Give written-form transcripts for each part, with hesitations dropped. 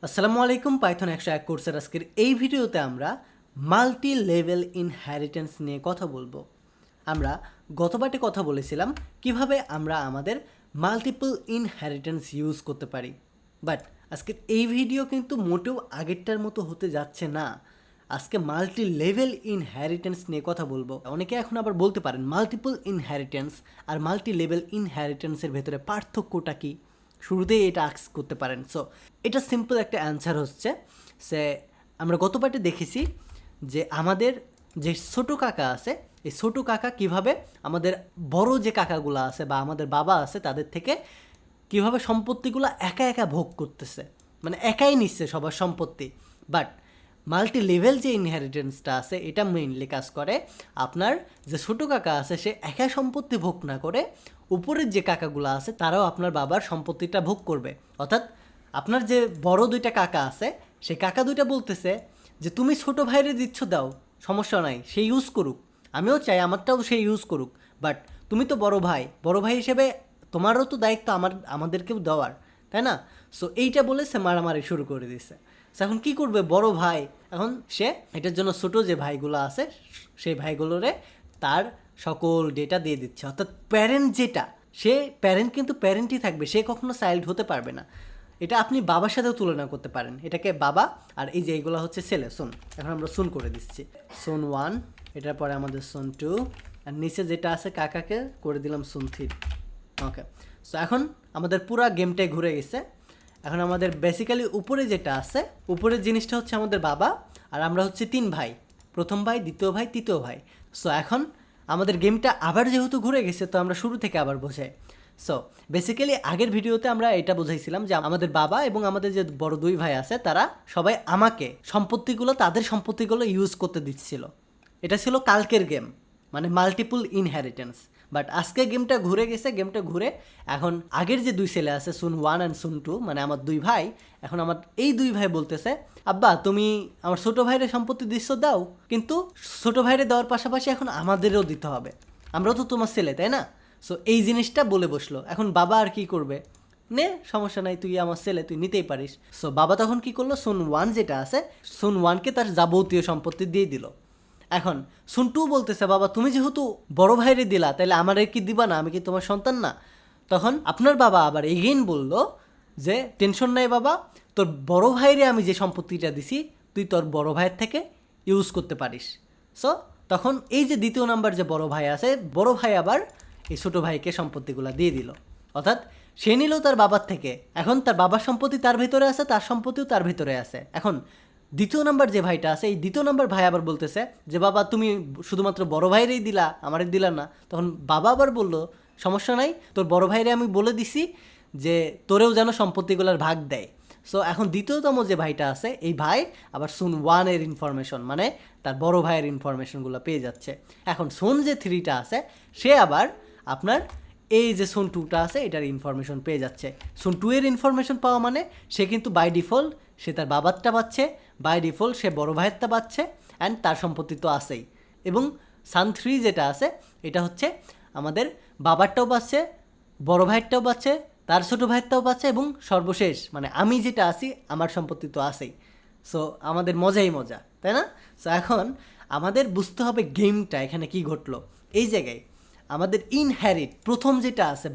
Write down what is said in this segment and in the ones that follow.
আসসালামু আলাইকুম পাইথন 101 কোর্সের আজকের এই ভিডিওতে আমরা মাল্টি লেভেল ইনহেরিটেন্স নিয়ে কথা বলবো। আমরা গতবারে কথা বলেছিলাম কিভাবে আমরা আমাদের মাল্টিপল ইনহেরিটেন্স ইউজ করতে পারি, বাট আজকের এই ভিডিও কিন্তু মোটেও আগেরটার মতো হতে যাচ্ছে না। আজকে মাল্টি লেভেল ইনহেরিটেন্স নিয়ে কথা বলবো। অনেকে এখন আবার বলতে পারেন মাল্টিপল ইনহেরিটেন্স আর মাল্টি লেভেল ইনহেরিটেন্সের ভেতরে পার্থক্যটা কী, শুরুতেই এটা আস্ক করতে পারেন। সো এটা সিম্পল একটা অ্যান্সার হচ্ছে সে আমরা গত পার্টে দেখেছি যে আমাদের যে ছোটো কাকা আছে, এই ছোটো কাকা কিভাবে আমাদের বড় যে কাকাগুলো আছে বা আমাদের বাবা আছে তাদের থেকে কিভাবে সম্পত্তিগুলো একা একা ভোগ করতেছে, মানে একাই নিচ্ছে সবার সম্পত্তি। বাট মাল্টি লেভেল যে ইনহেরিটেন্সটা আছে এটা মেইনলি কাজ করে আপনার যে ছোটো কাকা আছে সে একা সম্পত্তি ভোগ না করে উপরের যে কাকাগুলো আছে তারাও আপনার বাবার সম্পত্তিটা ভোগ করবে। অর্থাৎ আপনার যে বড় দুইটা কাকা আছে সেই কাকা দুইটা বলতেছে যে তুমি ছোটো ভাইরে দিচ্ছ, দাও, সমস্যা নাই, সে ইউজ করুক, আমিও চাই আমারটাও সে ইউজ করুক, বাট তুমি তো বড় ভাই হিসেবে তোমারও তো দায়িত্ব আমাদেরকেও দেওয়ার, তাই না? সো এইটা বলে সে মারামারি শুরু করে দিচ্ছে। এখন কি করবে বড় ভাই? এখন সে এটার জন্য ছোটো যে ভাইগুলো আছে সেই ভাইগুলোরে তার সকল ডেটা দিয়ে দিচ্ছে। অর্থাৎ প্যারেন্ট যেটা, সে প্যারেন্ট কিন্তু প্যারেন্টই থাকবে, সে কখনো চাইল্ড হতে পারবে না। এটা আপনি বাবার সাথেও তুলনা করতে পারেন, এটাকে বাবা আর এই যে এইগুলো হচ্ছে ছেলে। শোন, এখন আমরা শোন করে দিচ্ছি, শোন 1, এটার পরে আমাদের শোন 2, আর নিচে যেটা আছে কাকাকে করে দিলাম শোন 3। ওকে, সো এখন আমাদের পুরো গেমটাই ঘুরে গেছে। এখন আমাদের বেসিক্যালি উপরে যেটা আছে, উপরের জিনিসটা হচ্ছে আমাদের বাবা, আর আমরা হচ্ছে 3 ভাই, প্রথম ভাই, দ্বিতীয় ভাই, তৃতীয় ভাই। সো এখন আমাদের গেমটা আবার যেহেতু ঘুরে গেছে তো আমরা শুরু থেকে আবার বোঝাই। সো বেসিক্যালি আগের ভিডিওতে আমরা এটা বোঝাইছিলাম যে আমাদের বাবা এবং আমাদের যে বড় 2 ভাই আছে তারা সবাই আমাকে তাদের সম্পত্তিগুলো ইউজ করতে দিচ্ছিল। এটা ছিল কালকের গেম, মানে মাল্টিপল ইনহেরিটেন্স। বাট আজকে গেমটা ঘুরে গেছে, গেমটা ঘুরে এখন আগের যে 2 ছেলে আছে সুন 1 অ্যান্ড সুন 2, মানে আমার 2 ভাই, এখন আমার এই 2 ভাই বলতেছে আব্বা তুমি আমার ছোটো ভাইয়ের সম্পত্তি দিচ্ছ, দাও, কিন্তু ছোটো ভাইরে দেওয়ার পাশাপাশি এখন আমাদেরও দিতে হবে, আমরাও তো তোমার ছেলে, তাই না? সো এই জিনিসটা বলে বসলো। এখন বাবা আর কি করবে, নে সমস্যা নাই, তুই আমার ছেলে, তুই নিতেই পারিস। সো বাবা তখন কি করলো, সুন 1 যেটা আছে সুন 1কে তার যাবতীয় সম্পত্তি দিয়ে দিল। এখন সুন 2 বলতেছে বাবা তুমি যেহেতু বড় ভাইরে দিলা তাহলে আমার কি দিবা না, আমি কি তোমার সন্তান না? তখন আপনার বাবা আবার এগেইন বলল যে টেনশন নাই বাবা, তোর বড় ভাইরে আমি যে সম্পত্তিটা দিছি তুই তোর বড় ভাইয়ের থেকে ইউজ করতে পারিস। সো তখন এই যে দ্বিতীয় নাম্বার যে বড় ভাই আছে, বড় ভাই আবার এই ছোটো ভাইকে সম্পত্তিগুলো দিয়ে দিল। অর্থাৎ সে নিল তার বাবার থেকে, এখন তার বাবার সম্পত্তি তার ভিতরে আছে, তার সম্পত্তিও তার ভিতরে আছে। এখন দ্বিতীয় নাম্বার যে ভাইটা আছে, এই দ্বিতীয় নাম্বার ভাই আবার বলতেছে যে বাবা তুমি শুধুমাত্র বড় ভাইরেই দিলা, আমারে দিলা না। তখন বাবা আবার বলল সমস্যা নাই, তোর বড় ভাইরে আমি বলে দিছি যে তোরেও যেন সম্পত্তিগুলোর ভাগ দেয়। সো এখন দ্বিতীয়তম যে ভাইটা আছে এই ভাই আবার সুন 1 এর ইনফরমেশন, মানে তার বড় ভাইয়ের ইনফরমেশনগুলো পেয়ে যাচ্ছে। এখন সুন যে 3টা আছে সে আবার আপনার এই যে সুন 2টা আছে এটার ইনফরমেশন পেয়ে যাচ্ছে। সুন 2 এর ইনফরমেশন পাওয়া মানে সে কিন্তু বাই ডিফল্ট সে তার বাবারটা পাচ্ছে, বাই ডিফল্ট সে বড় ভাইয়েরটা পাচ্ছে, অ্যান্ড তার সম্পত্তি তো আছেই। এবং সান 3 যেটা আছে এটা হচ্ছে আমাদের বাবারটাও পাচ্ছে, বড় ভাইয়েরটাও পাচ্ছে, তার ছোটো ভাইয়েরটাও পাচ্ছে, এবং সর্বশেষ মানে আমি যেটা আছি আমার সম্পত্তি তো আছেই। সো আমাদের মজাই মজা, তাই না? সো এখন আমাদের বুঝতে হবে গেমটা এখানে কি ঘটলো। এই জায়গায় আমাদের ইনহেরিট প্রথম যেটা আছে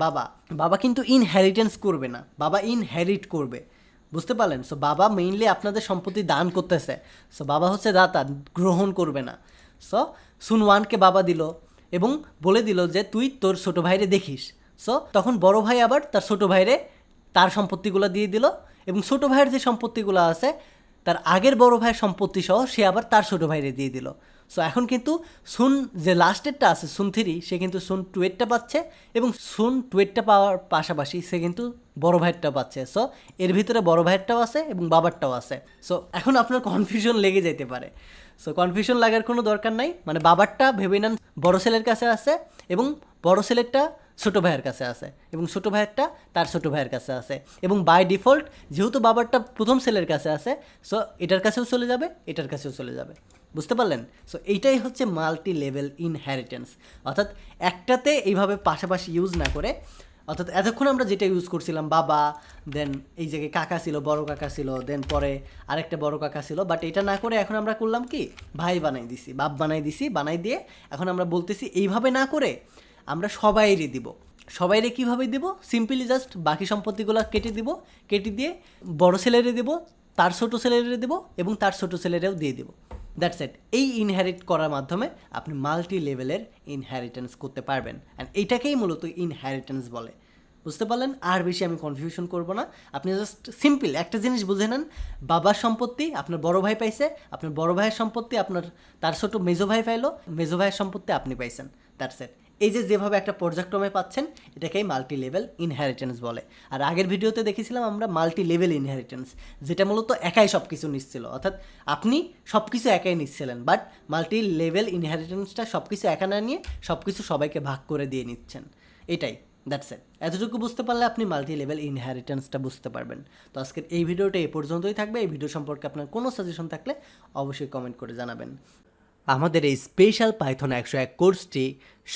বাবা কিন্তু ইনহেরিটেন্স করবে না, বাবা ইনহেরিট করবে, বুঝতে পারলেন? সো বাবা মেইনলি আপনাদের সম্পত্তি দান করতেছে, সো বাবা হচ্ছে দাতা, গ্রহণ করবে না। সো সুন 1কে বাবা দিল এবং বলে দিল যে তুই তোর ছোটো ভাইরে দেখিস। সো তখন বড় ভাই আবার তার ছোটো ভাইরে তার সম্পত্তিগুলো দিয়ে দিল, এবং ছোটো ভাইয়ের যে সম্পত্তিগুলো আছে তার আগের বড় ভাইয়ের সম্পত্তি সহ সে আবার তার ছোটো ভাইরে দিয়ে দিল। সো এখন কিন্তু সুন যে লাস্টেরটা আছে সুন 3 সে কিন্তু সুন 2 পাচ্ছে, এবং সুন 2 পাওয়ার পাশাপাশি সে কিন্তু বড় ভাইয়েরটাও পাচ্ছে। সো এর ভিতরে বড় ভাইয়েরটাও আছে এবং বাবারটাও আছে। সো এখন আপনার কনফিউশন লেগে যেতে পারে। সো কনফিউশন লাগার কোনো দরকার নাই, মানে বাবারটা ভেবে নেন বড় ছেলের কাছে আছে, এবং বড় ছেলেরটা ছোটো ভাইয়ের কাছে আছে, এবং ছোটো ভাইয়েরটা তার ছোটো ভাইয়ের কাছে আছে, এবং বাই ডিফল্ট যেহেতু বাবারটা প্রথম ছেলের কাছে আছে সো এটার কাছেও চলে যাবে, এটার কাছেও চলে যাবে। বুঝতে পারলেন? সো এইটাই হচ্ছে মাল্টি লেভেল ইনহেরিটেন্স। অর্থাৎ একটাতে এইভাবে পাশাপাশি ইউজ না করে অর্থাৎ এতক্ষণ আমরা যেটা ইউজ করছিলাম বাবা, দেন এই জায়গায় কাকা ছিল, বড় কাকা ছিল, দেন পরে আরেকটা বড় কাকা ছিল, বাট এটা না করে এখন আমরা করলাম কি ভাই বানাই দিছি, বাপ বানাই দিছি, বানাই দিয়ে এখন আমরা বলতেছি এইভাবে না করে আমরা সবাইরই দিব। সবাইরে কীভাবে দিব? সিম্পলি জাস্ট বাকি সম্পত্তিগুলো কেটে দিব, কেটে দিয়ে বড় ছেলেরে দেব, তার ছোটো ছেলেরে দেব এবং তার ছোটো ছেলেরেও দিয়ে দেব। That's it. এই ইনহেরিট করার মাধ্যমে আপনি মাল্টি লেভেলের ইনহেরিটেন্স করতে পারবেন, অ্যান্ড এইটাকেই মূলত ইনহেরিটেন্স বলে। বুঝতে পারলেন? আর বেশি আমি কনফিউশন করব না, আপনি জাস্ট সিম্পল একটা জিনিস বুঝে নেন। বাবার সম্পত্তি আপনার বড় ভাই পাইছে, আপনার বড় ভাইয়ের সম্পত্তি আপনার তার ছোটো মেজো ভাই পাইলো, মেজো ভাইয়ের সম্পত্তি আপনি পাইছেন। That's it. এই যে যেভাবে একটা পর্যায়ক্রমে পাচ্ছেন এটাকেই মাল্টি লেভেল ইনহেরিটেন্স বলে। আর আগের ভিডিওতে দেখেছিলাম আমরা মাল্টি লেভেল ইনহেরিটেন্স, যেটা মূলত একাই সব কিছু নিচ্ছিল, অর্থাৎ আপনি সব কিছু একাই নিচ্ছিলেন, বাট মাল্টি লেভেল ইনহেরিটেন্সটা সব কিছু একা না নিয়ে সব কিছু সবাইকে ভাগ করে দিয়ে নিচ্ছেন। এটাই, দ্যাটস ইট। এতটুকু বুঝতে পারলে আপনি মাল্টি লেভেল ইনহেরিটেন্সটা বুঝতে পারবেন। তো আজকের এই ভিডিওটা এই পর্যন্তই থাকবে। এই ভিডিও সম্পর্কে আপনার কোনো সাজেশন থাকলে অবশ্যই কমেন্ট করে জানাবেন। আমাদের এই স্পেশাল পাইথন 101 কোর্সটি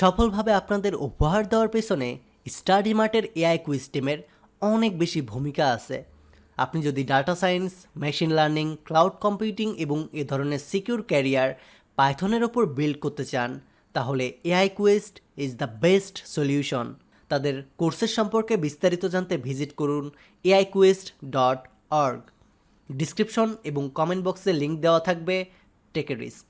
সফলভাবে আপনাদের উপহার দেওয়ার পেছনে স্টাডি মার্টের এআই কুইজ টিমের অনেক বেশি ভূমিকা আছে। আপনি যদি data science, machine learning, cloud computing এবং এ ধরনের সিকিউর ক্যারিয়ার পাইথনের ওপর বিল্ড করতে চান, তাহলে aiQuest is the best solution. তাদের কোর্সের সম্পর্কে বিস্তারিত জানতে ভিজিট করুন aiQuest.org। ডিসক্রিপশন এবং কমেন্ট বক্সে লিঙ্ক দেওয়া থাকবে। Take a risk.